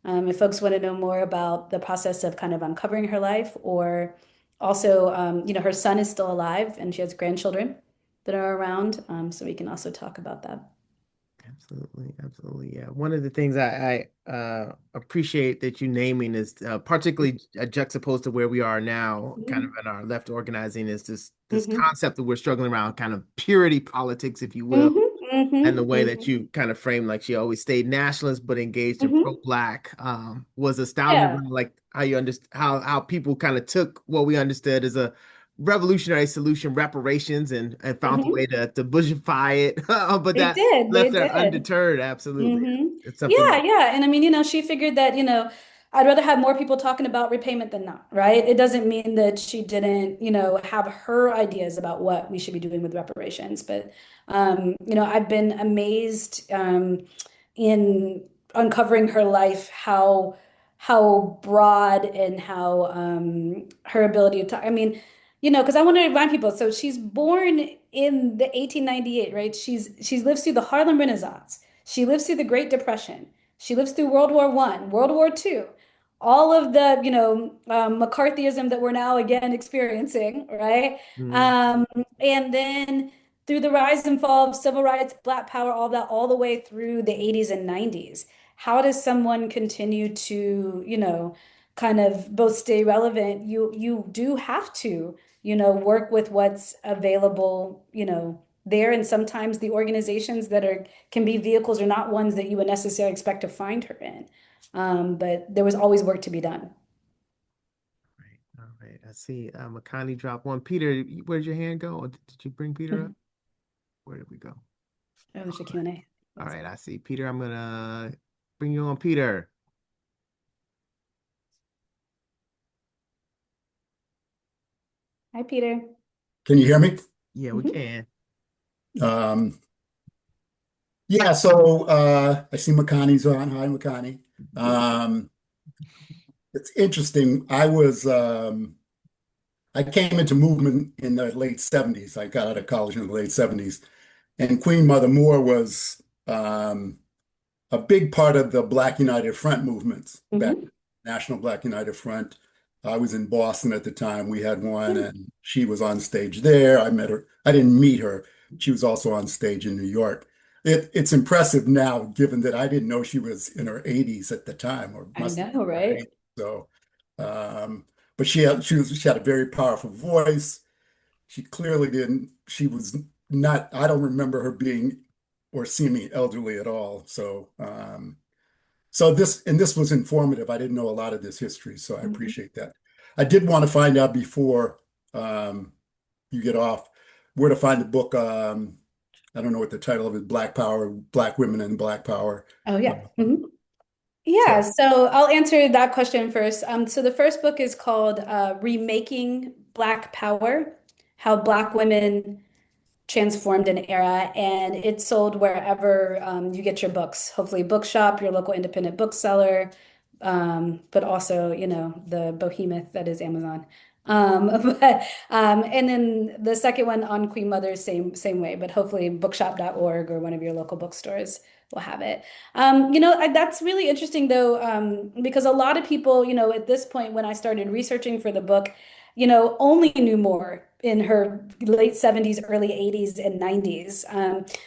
Speaker 2: If folks want to know more about the process of kind of uncovering her life, or also, her son is still alive and she has grandchildren that are around, so we can also talk about that.
Speaker 1: Absolutely, absolutely. Yeah. One of the things I appreciate that you naming is particularly juxtaposed to where we are now, kind of
Speaker 2: Mhm.
Speaker 1: in our left organizing, is this
Speaker 2: Mhm.
Speaker 1: concept that we're struggling around, kind of purity politics, if you will,
Speaker 2: Mhm.
Speaker 1: and the
Speaker 2: Mhm.
Speaker 1: way that
Speaker 2: Mhm.
Speaker 1: you kind of framed like she always stayed nationalist but engaged in
Speaker 2: Mhm.
Speaker 1: pro-black was astounding.
Speaker 2: Yeah.
Speaker 1: Like how you understand how people kind of took what we understood as a revolutionary solution, reparations, and found a way
Speaker 2: Mhm.
Speaker 1: to bushify it, but
Speaker 2: They
Speaker 1: that
Speaker 2: did. They
Speaker 1: left her
Speaker 2: did.
Speaker 1: undeterred. Absolutely,
Speaker 2: Hmm.
Speaker 1: it's something
Speaker 2: Yeah,
Speaker 1: that
Speaker 2: yeah. And I mean, she figured that, I'd rather have more people talking about repayment than not, right? It doesn't mean that she didn't, have her ideas about what we should be doing with reparations. But, I've been amazed in uncovering her life, how broad and how her ability to talk. I mean, because I want to remind people. So she's born in the 1898, right? She's lives through the Harlem Renaissance. She lives through the Great Depression. She lives through World War One, World War Two, all of the, McCarthyism that we're now again experiencing, right?
Speaker 1: mm,
Speaker 2: Um, and then through the rise and fall of civil rights, Black Power, all that, all the way through the 80s and 90s. how does someone continue to, kind of both stay relevant? You do have to, work with what's available, there. And sometimes the organizations that are can be vehicles are not ones that you would necessarily expect to find her in. But there was always work to be done.
Speaker 1: Right. All right. I see. Makani dropped one. Peter, where'd your hand go? Or did you bring Peter up? Where did we go?
Speaker 2: Oh, there's a
Speaker 1: All right.
Speaker 2: Q&A.
Speaker 1: All right. I see. Peter, I'm gonna bring you on, Peter.
Speaker 2: Hi, Peter.
Speaker 3: Can you hear me?
Speaker 1: Yeah, we
Speaker 2: Mhm.
Speaker 1: can.
Speaker 3: Um, yeah, so I see Makani's on. Hi, Makani. Um, it's interesting. I came into movement in the late 70s. I got out of college in the late 70s, and Queen Mother Moore was a big part of the Black United Front movements back,
Speaker 2: Mhm.
Speaker 3: National Black United Front. I was in Boston at the time. We had one,
Speaker 2: Yeah,
Speaker 3: and she was on stage there. I met her. I didn't meet her. She was also on stage in New York. It's impressive now, given that I didn't know she was in her 80s at the time, or
Speaker 2: I
Speaker 3: must have
Speaker 2: know,
Speaker 3: been in her
Speaker 2: right?
Speaker 3: 80s. So, but she had a very powerful voice. She clearly didn't. She was not. I don't remember her being or seeming elderly at all. So this was informative. I didn't know a lot of this history, so I
Speaker 2: Mhm.
Speaker 3: appreciate that. I did want to find out before um, you get off where to find the book. I don't know what the title of it, Black Power, Black Women and Black Power.
Speaker 2: Oh,
Speaker 3: Uh,
Speaker 2: yeah. Mhm. Yeah,
Speaker 3: so
Speaker 2: so I'll answer that question first. So the first book is called Remaking Black Power: How Black Women Transformed an Era, and it's sold wherever you get your books. Hopefully, bookshop, your local independent bookseller, but also, the behemoth that is Amazon. And then the second one on Queen Mother, same way, but hopefully bookshop.org or one of your local bookstores will have it. That's really interesting though, because a lot of people, at this point when I started researching for the book, only knew more in her late 70s, early 80s, and 90s.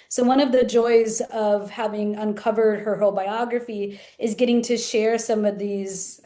Speaker 2: So one of the joys of having uncovered her whole biography is getting to share some of these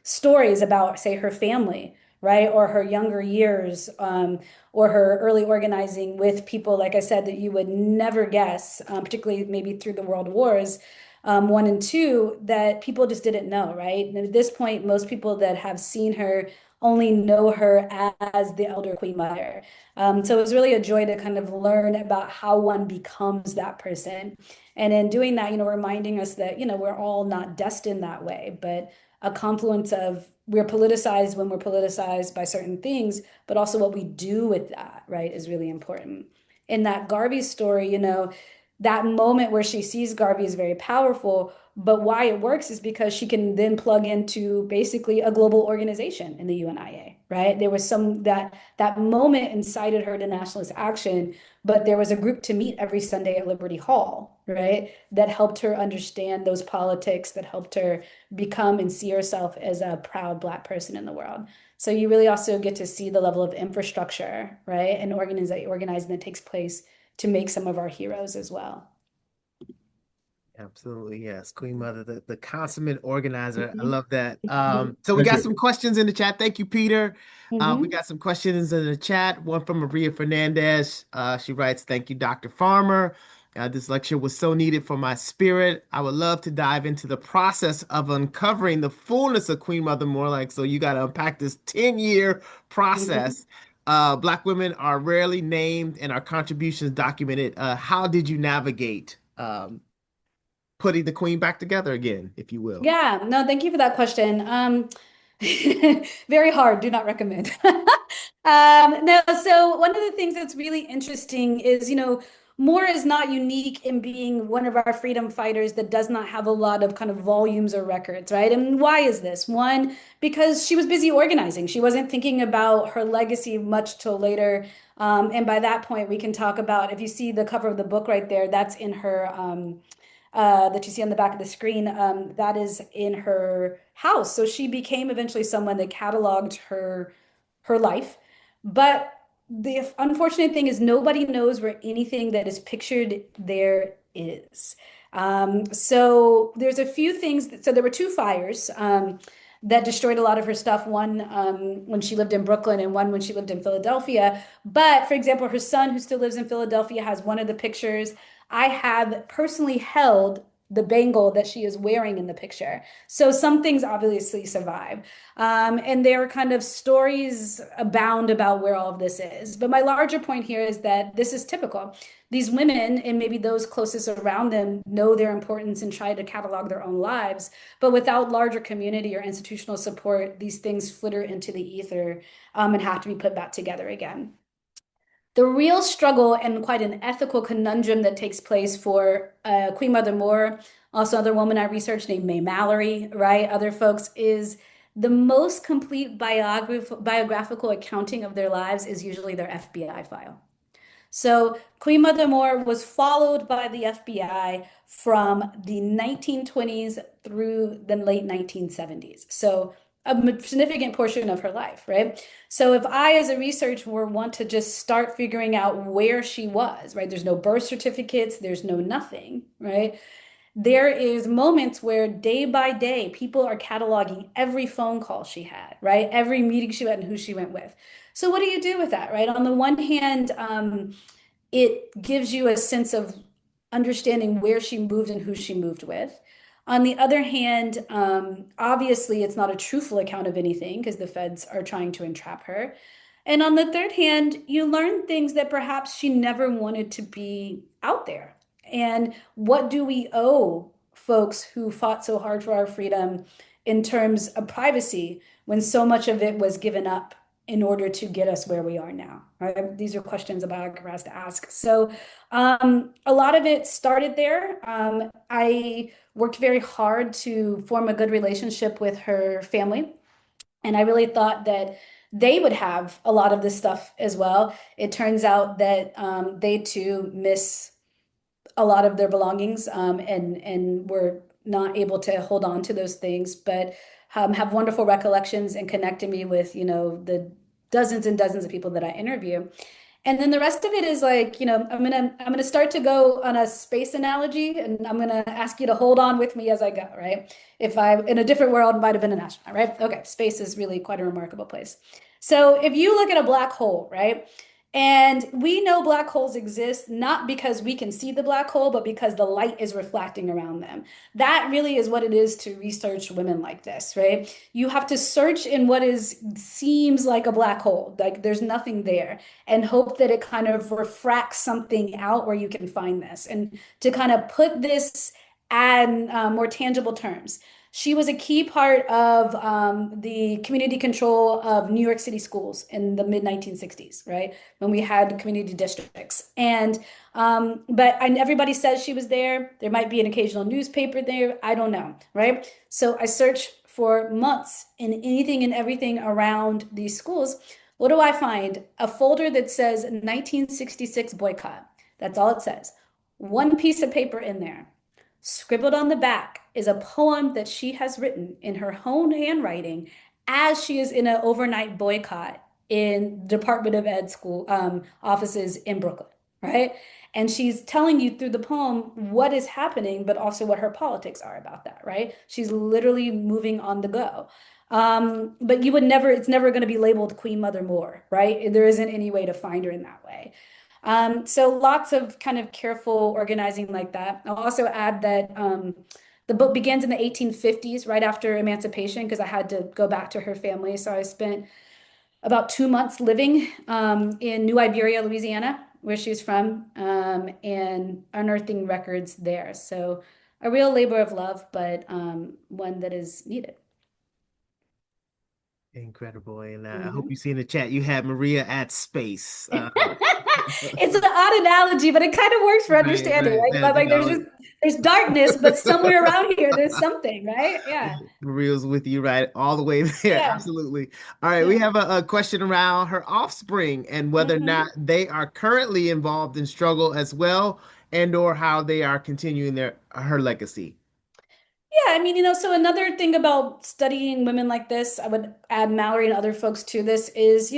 Speaker 2: stories about, say, her family, right? Or her younger years, or her early organizing with people, like I said, that you would never guess, particularly maybe through the world wars. One and two, that people just didn't know, right? And at this point, most people that have seen her only know her as the elder Queen Mother. So it was really a joy to kind of learn about how one becomes that person. And in doing that, reminding us that, we're all not destined that way, but a confluence of we're politicized when we're politicized by certain things, but also what we do with that, right, is really important. In that Garvey story, that moment where she sees Garvey is very powerful, but why it works is because she can then plug into basically a global organization in the UNIA, right? There was that moment incited her to nationalist action, but there was a group to meet every Sunday at Liberty Hall, right? That helped her understand those politics, that helped her become and see herself as a proud Black person in the world. So you really also get to see the level of infrastructure, right? And organizing that takes place to make some of our heroes as well.
Speaker 1: Absolutely, yes. Queen Mother, the consummate organizer. I
Speaker 2: Mhm.
Speaker 1: love that.
Speaker 2: Mhm.
Speaker 1: So we
Speaker 3: thank
Speaker 1: got
Speaker 3: you.
Speaker 1: some questions in the chat. Thank you, Peter. We
Speaker 2: Mhm.
Speaker 1: got some questions in the chat. One from Maria Fernandez. She writes, "Thank you, Dr. Farmer. This lecture was so needed for my spirit. I would love to dive into the process of uncovering the fullness of Queen Mother more like, so you got to unpack this 10-year
Speaker 2: Mhm.
Speaker 1: process. Black women are rarely named and our contributions documented. How did you navigate putting the queen back together again, if you will?"
Speaker 2: Yeah, no, thank you for that question. Very hard, do not recommend. No, so one of the things that's really interesting is, Moore is not unique in being one of our freedom fighters that does not have a lot of kind of volumes or records, right? And why is this? One, because she was busy organizing. She wasn't thinking about her legacy much till later. And by that point, we can talk about, if you see the cover of the book right there, that's in her that you see on the back of the screen, that is in her house. So she became eventually someone that cataloged her life. But the unfortunate thing is nobody knows where anything that is pictured there is. So there's a few things so there were two fires that destroyed a lot of her stuff. One when she lived in Brooklyn, and one when she lived in Philadelphia. But for example, her son, who still lives in Philadelphia, has one of the pictures. I have personally held the bangle that she is wearing in the picture. So some things obviously survive. And there are kind of stories abound about where all of this is. But my larger point here is that this is typical. These women and maybe those closest around them know their importance and try to catalog their own lives. But without larger community or institutional support, these things flitter into the ether and have to be put back together again. The real struggle and quite an ethical conundrum that takes place for Queen Mother Moore, also another woman I researched named May Mallory, right? Other folks is the most complete biographical accounting of their lives is usually their FBI file. So Queen Mother Moore was followed by the FBI from the 1920s through the late 1970s. So a significant portion of her life, right? So if I, as a researcher, want to just start figuring out where she was, right? There's no birth certificates, there's no nothing, right? There is moments where day by day, people are cataloging every phone call she had, right? Every meeting she went and who she went with. So what do you do with that, right? On the one hand, it gives you a sense of understanding where she moved and who she moved with. On the other hand, obviously, it's not a truthful account of anything because the feds are trying to entrap her. And on the third hand, you learn things that perhaps she never wanted to be out there. And what do we owe folks who fought so hard for our freedom in terms of privacy when so much of it was given up in order to get us where we are now? Right? These are questions a biographer has to ask. So a lot of it started there. I worked very hard to form a good relationship with her family. And I really thought that they would have a lot of this stuff as well. It turns out that they too miss a lot of their belongings and were not able to hold on to those things, but have wonderful recollections and connected me with, the dozens and dozens of people that I interview. And then the rest of it is like, I'm gonna start to go on a space analogy, and I'm gonna ask you to hold on with me as I go, right? If I in a different world might have been an astronaut, right? Okay, space is really quite a remarkable place. So if you look at a black hole, right? And we know black holes exist not because we can see the black hole, but because the light is reflecting around them. That really is what it is to research women like this, right? You have to search in what is seems like a black hole, like there's nothing there, and hope that it kind of refracts something out where you can find this. And to kind of put this in more tangible terms, she was a key part of the community control of New York City schools in the mid 1960s, right? When we had community districts. And everybody says she was there. There might be an occasional newspaper there. I don't know, right? So I searched for months in anything and everything around these schools. What do I find? A folder that says 1966 boycott. That's all it says. One piece of paper in there. Scribbled on the back is a poem that she has written in her own handwriting as she is in an overnight boycott in Department of Ed school offices in Brooklyn, right? And she's telling you through the poem what is happening, but also what her politics are about that, right? She's literally moving on the go. But it's never going to be labeled Queen Mother Moore, right? There isn't any way to find her in that way. So lots of kind of careful organizing like that. I'll also add that the book begins in the 1850s, right after emancipation, because I had to go back to her family. So I spent about 2 months living in New Iberia, Louisiana, where she's from, and unearthing records there. So a real labor of love, but one that is needed.
Speaker 1: Incredible. And I hope
Speaker 2: Mhm.
Speaker 1: you see in the chat you had Maria at space.
Speaker 2: It's an odd analogy, but it kind of works for
Speaker 1: Right,
Speaker 2: understanding,
Speaker 1: right.
Speaker 2: right? Like there's darkness, but somewhere around here there's something, right?
Speaker 1: Yeah,
Speaker 2: Yeah.
Speaker 1: Maria's with you right all the way there.
Speaker 2: Yeah.
Speaker 1: Absolutely. All right, we
Speaker 2: Yeah.
Speaker 1: have a question around her offspring and whether or not
Speaker 2: Mhm.
Speaker 1: they are currently involved in struggle as well, and or how they are continuing her legacy.
Speaker 2: Yeah, I mean, so another thing about studying women like this, I would add Mallory and other folks to this is,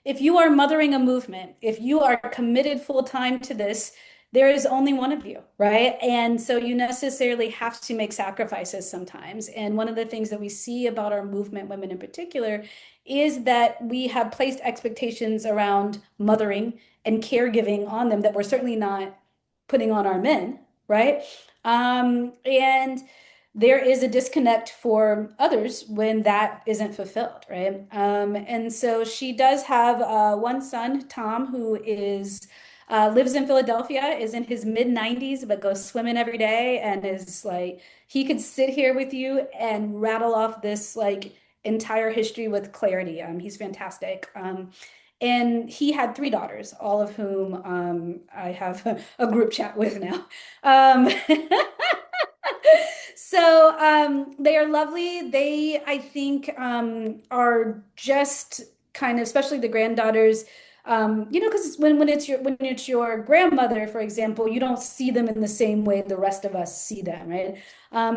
Speaker 2: if you are mothering a movement, if you are committed full time to this, there is only one of you, right? And so you necessarily have to make sacrifices sometimes. And one of the things that we see about our movement, women in particular, is that we have placed expectations around mothering and caregiving on them that we're certainly not putting on our men, right? And there is a disconnect for others when that isn't fulfilled, right? And so she does have one son, Tom, who is lives in Philadelphia, is in his mid 90s, but goes swimming every day and is like, he could sit here with you and rattle off this like entire history with clarity. He's fantastic. And he had three daughters, all of whom I have a group chat with now. Um, so they are lovely. They, I think, are just kind of, especially the granddaughters. Because when it's your grandmother, for example, you don't see them in the same way the rest of us see them, right?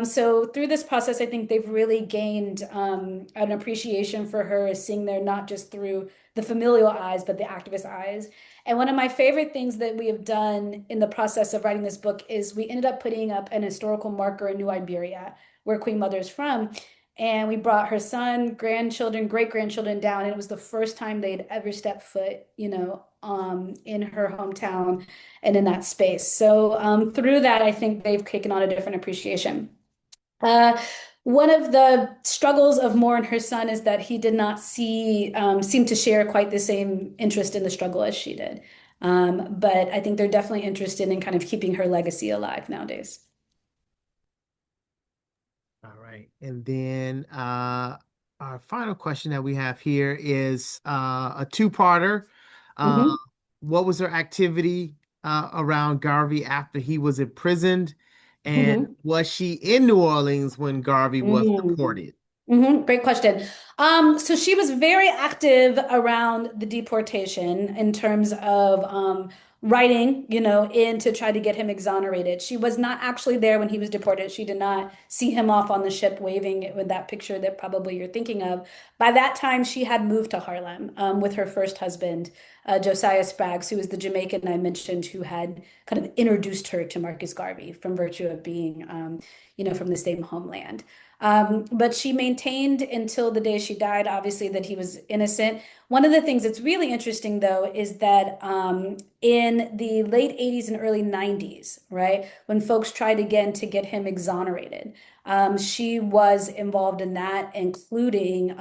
Speaker 2: So through this process, I think they've really gained an appreciation for her, seeing there not just through the familial eyes, but the activist eyes. And one of my favorite things that we have done in the process of writing this book is we ended up putting up an historical marker in New Iberia, where Queen Mother is from. And we brought her son, grandchildren, great grandchildren down. And it was the first time they'd ever stepped foot, in her hometown and in that space. So through that, I think they've taken on a different appreciation. Uh, One of the struggles of Moore and her son is that he did not seem to share quite the same interest in the struggle as she did. But I think they're definitely interested in kind of keeping her legacy alive nowadays.
Speaker 1: All right. And then our final question that we have here is a two-parter. Uh,
Speaker 2: Hmm.
Speaker 1: what was her activity around Garvey after he was imprisoned? And
Speaker 2: Hmm.
Speaker 1: was she in New Orleans when Garvey was
Speaker 2: Hmm.
Speaker 1: deported?
Speaker 2: Great question. So she was very active around the deportation in terms of writing, in to try to get him exonerated. She was not actually there when he was deported. She did not see him off on the ship waving with that picture that probably you're thinking of. By that time, she had moved to Harlem with her first husband, Josiah Spraggs, who was the Jamaican I mentioned, who had kind of introduced her to Marcus Garvey from virtue of being, from the same homeland. But she maintained until the day she died, obviously, that he was innocent. One of the things that's really interesting, though, is that in the late 80s and early 90s, right, when folks tried again to get him exonerated, she was involved in that, including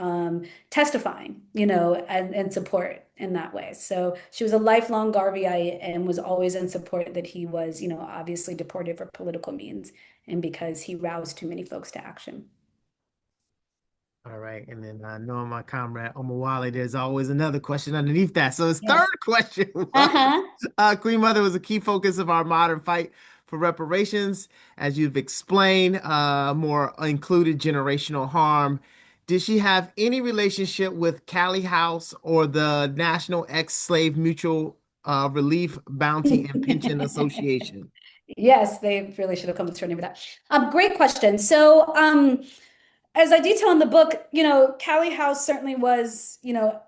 Speaker 2: testifying, and support in that way. So she was a lifelong Garveyite and was always in support that he was, obviously deported for political means and because he roused too many folks to action.
Speaker 1: All right. And then I know my comrade Omawale, there's always another question underneath that. So his third
Speaker 2: Yes.
Speaker 1: question was
Speaker 2: Uh-huh.
Speaker 1: Queen Mother was a key focus of our modern fight for reparations. As you've explained, more included generational harm. Did she have any relationship with Callie House or the National Ex-Slave Mutual Relief Bounty and Pension Association?
Speaker 2: Yes, they really should have come with her name for that. Great question. So, as I detail in the book, Callie House certainly was,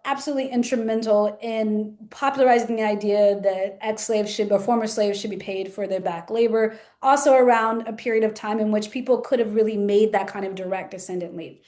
Speaker 2: absolutely instrumental in popularizing the idea that ex-slaves should or former slaves should be paid for their back labor. Also, around a period of time in which people could have really made that kind of direct descendant leap.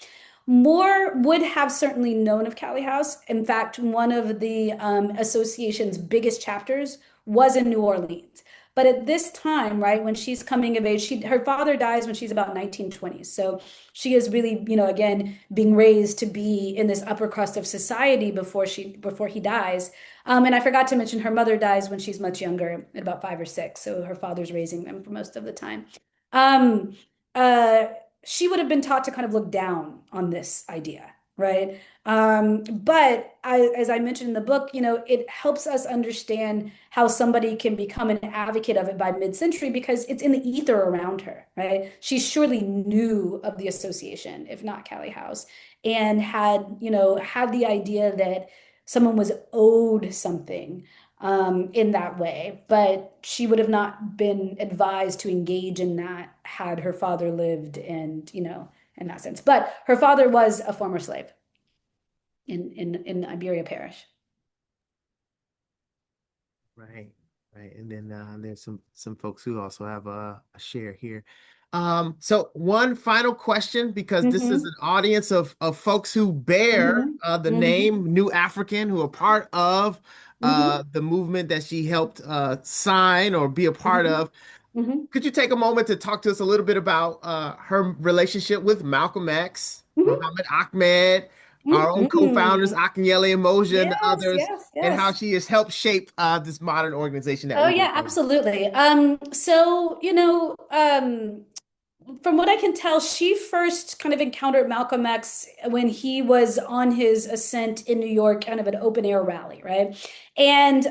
Speaker 2: Moore would have certainly known of Callie House. In fact, one of the association's biggest chapters was in New Orleans. But at this time, right, when she's coming of age, her father dies when she's about 1920. So she is really, again, being raised to be in this upper crust of society before he dies. And I forgot to mention her mother dies when she's much younger, at about 5 or 6. So her father's raising them for most of the time. Um, uh, she would have been taught to kind of look down on this idea, right? But as I mentioned in the book, it helps us understand how somebody can become an advocate of it by mid-century because it's in the ether around her, right? She surely knew of the association, if not Callie House, and had the idea that someone was owed something in that way. But she would have not been advised to engage in that had her father lived and, in that sense. But her father was a former slave in Iberia Parish.
Speaker 1: Right. Right, and then there's some folks who also have a share here. So one final question, because this is
Speaker 2: Mm-hmm.
Speaker 1: an audience of folks who bear
Speaker 2: Mm-hmm.
Speaker 1: the
Speaker 2: Mm-hmm.
Speaker 1: name New African, who are part of
Speaker 2: Mm-hmm.
Speaker 1: the movement that she helped sign or be a part
Speaker 2: Mm-hmm.
Speaker 1: of.
Speaker 2: Mm-hmm.
Speaker 1: Could you take a moment to talk to us a little bit about her relationship with Malcolm X, Muhammad Ahmed, our own co-founders,
Speaker 2: Mm-hmm.
Speaker 1: Akinyele Umoja, and the
Speaker 2: Yes,
Speaker 1: others,
Speaker 2: yes,
Speaker 1: and how
Speaker 2: yes.
Speaker 1: she has helped shape this modern organization that
Speaker 2: Oh
Speaker 1: we
Speaker 2: yeah,
Speaker 1: work in?
Speaker 2: absolutely. From what I can tell, she first kind of encountered Malcolm X when he was on his ascent in New York, kind of an open air rally, right? And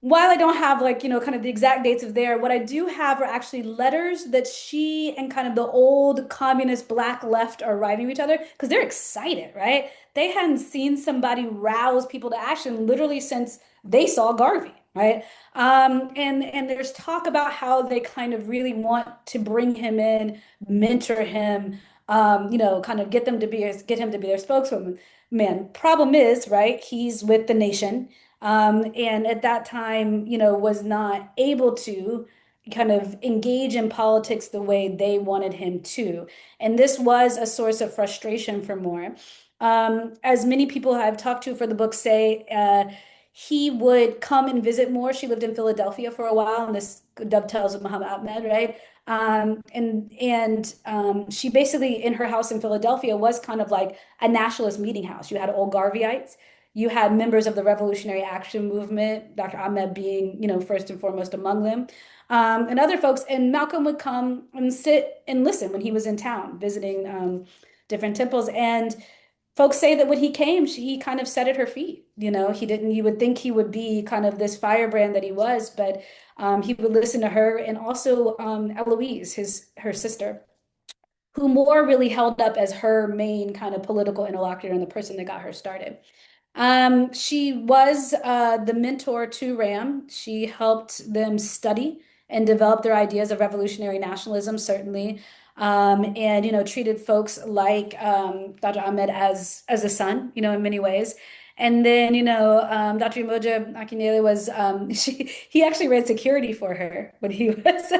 Speaker 2: while I don't have like, kind of the exact dates of there, what I do have are actually letters that she and kind of the old communist black left are writing to each other because they're excited, right? They hadn't seen somebody rouse people to action literally since they saw Garvey, right? And there's talk about how they kind of really want to bring him in, mentor him, kind of get him to be their spokeswoman. Man, problem is, right? He's with the nation, and at that time, was not able to kind of engage in politics the way they wanted him to. And this was a source of frustration for Moore. As many people I've talked to for the book say, he would come and visit Moore. She lived in Philadelphia for a while, and this dovetails with Muhammad Ahmed, right? She basically in her house in Philadelphia was kind of like a nationalist meeting house. You had old Garveyites, you had members of the Revolutionary Action Movement, Dr. Ahmed being, first and foremost among them, and other folks. And Malcolm would come and sit and listen when he was in town visiting different temples. And folks say that when he came, he kind of sat at her feet. He didn't, you would think he would be kind of this firebrand that he was, but he would listen to her and also Eloise, her sister, who Moore really held up as her main kind of political interlocutor and the person that got her started. She was the mentor to Ram. She helped them study and develop their ideas of revolutionary nationalism, certainly. And treated folks like Dr. Ahmed as a son, in many ways. And then, Dr. Umoja Akinyele was he actually ran security for her when he was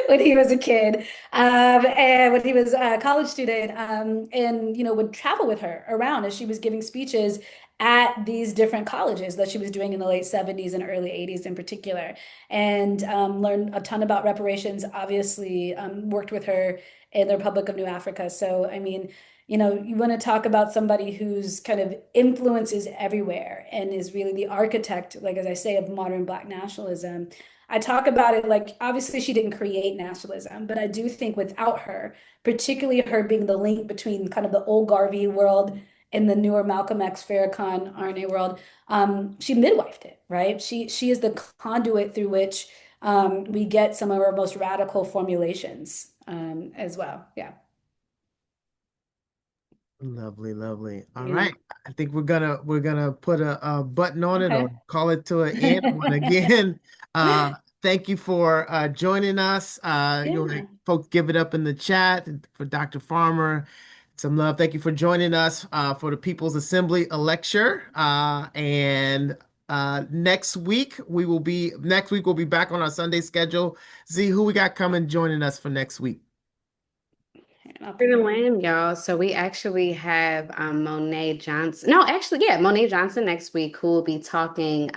Speaker 2: when he was a kid, and when he was a college student, and would travel with her around as she was giving speeches at these different colleges that she was doing in the late 70s and early 80s in particular, and learned a ton about reparations, obviously worked with her in the Republic of New Africa. So, I mean, you want to talk about somebody whose kind of influence is everywhere and is really the architect, like as I say, of modern Black nationalism. I talk about it like obviously she didn't create nationalism, but I do think without her, particularly her being the link between kind of the old Garvey world in the newer Malcolm X Farrakhan RNA world, she midwifed it, right? She is the conduit through which we get some of our most radical formulations as well. Yeah.
Speaker 1: Lovely, lovely. All
Speaker 2: Yeah.
Speaker 1: right. I think we're gonna put a button on it or
Speaker 2: Okay.
Speaker 1: call it to an end. I want to again thank you for joining us. You want
Speaker 2: Yeah.
Speaker 1: folks give it up in the chat for Dr. Farmer. Some love. Thank you for joining us for the People's Assembly lecture. And next week we'll be back on our Sunday schedule. See who we got coming joining us for next week.
Speaker 2: I'll
Speaker 4: For the
Speaker 2: prepare.
Speaker 4: land, y'all. So we actually have Monet Johnson. No, actually, yeah, Monet Johnson next week who will be talking